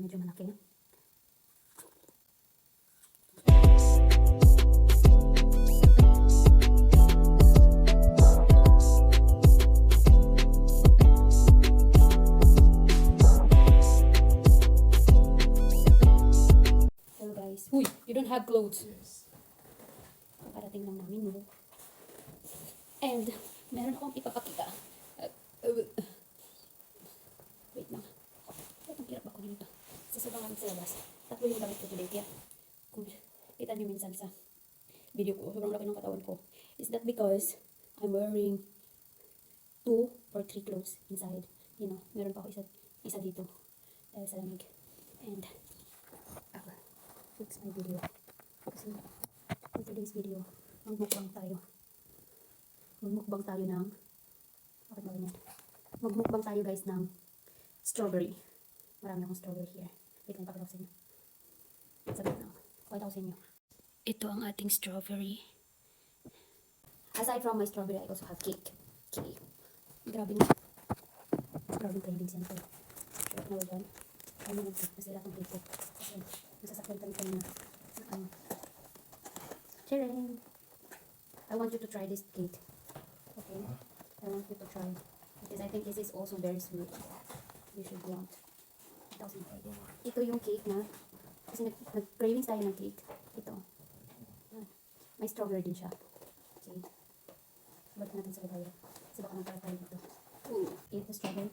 medyo malaki. Hello guys. Uy, you don't have clothes. Parating lang namin, no? And meron akong ipapakita. Wait lang. Ang hirap ako nito. Sa sobrang lamig sa labas. Tatlo yung gamit ko today. Kaya kung kita nyo minsan sa video ko, sobrang laki ng katawan ko. Is that because I'm wearing 2 or 3 clothes inside. You know, meron pa ako isa dito. Dahil sa lamig. And ako, fix my video. Kasi in today's video, magmukbang tayo. Magmukbang tayo ng magmukbang tayo guys ng strawberry. Marami akong strawberry here. Wait lang, pakita ko sa inyo. Sabi lang, pakita ko sa inyo. Ito ang ating strawberry. Aside from my strawberry, I also have cake. Cake. Grabing cravings yan ito. Short na wala. Ano naman ito? Nasira itong cake ko. Kasi nasasakyan kami kayo na ano. Sharing! I want you to try this cake. Okay? I want you to try. Because I think this is also very sweet. You should want. Ito yung cake na. Kasi nag-cravings tayo ng cake. Ito. May strawberry din siya. Okay. Balik natin sa bagay. Kasi baka magkarat tayo dito. Eat the strawberry.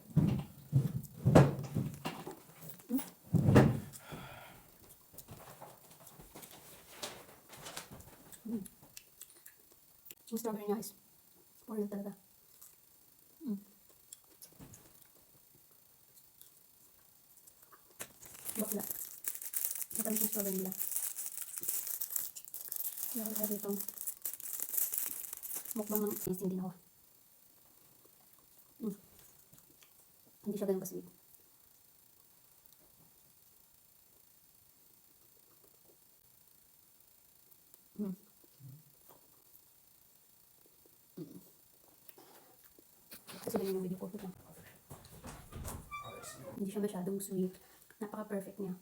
Yung strawberry niya is for real talaga. Bakla. Matamis yung strawberry nila. Meron tayo dito. Mukbang ng ising din ako. Hindi siya ganun ka-sweet. Kasi ganyan yung video ko. Hindi siya masyadong sweet. Napaka-perfect niya.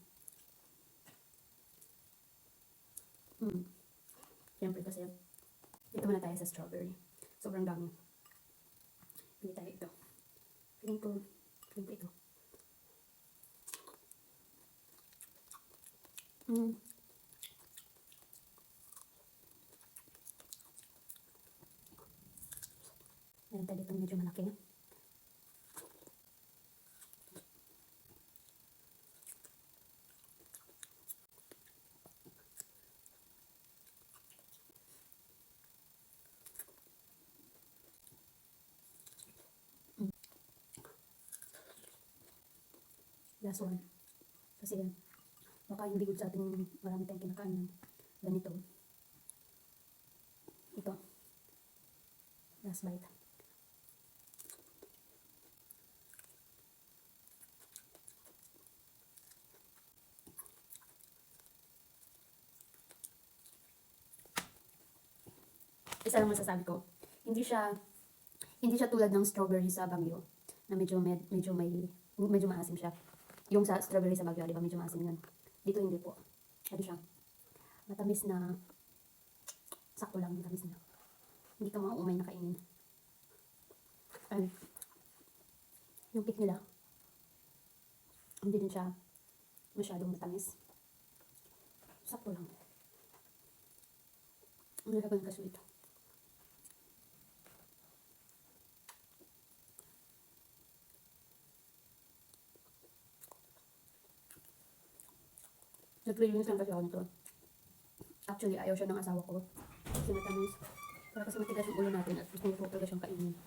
Siyempre kasi dito muna tayo sa strawberry. Sobrang dami. Pili tayo ito. Feeling ko ito. Meron tayo dito medyo malaki. Last one. Kasi baka hindi good sa ating marami tayong kinakain ng ganito. Ito. Last bite. Isa lang masasabi ko. Hindi siya tulad ng strawberry sa Baguio na medyo maasim siya. Yung sa strawberry sa Baguio, di ba, medyo maasim yun. Dito hindi po. Ano siya? Matamis na, sakto lang, matamis na. Hindi ka mauumay na kainin. And, yung cake nila, hindi din siya masyadong matamis. Sakto lang. Hindi ka ganun ka-sweet. Nag-cravings lang kasi ako nito. Actually, ayaw siya ng asawa ko. Kasi matamis. Pero kasi matigas yung ulo natin at gusto ko talaga siyang kainin.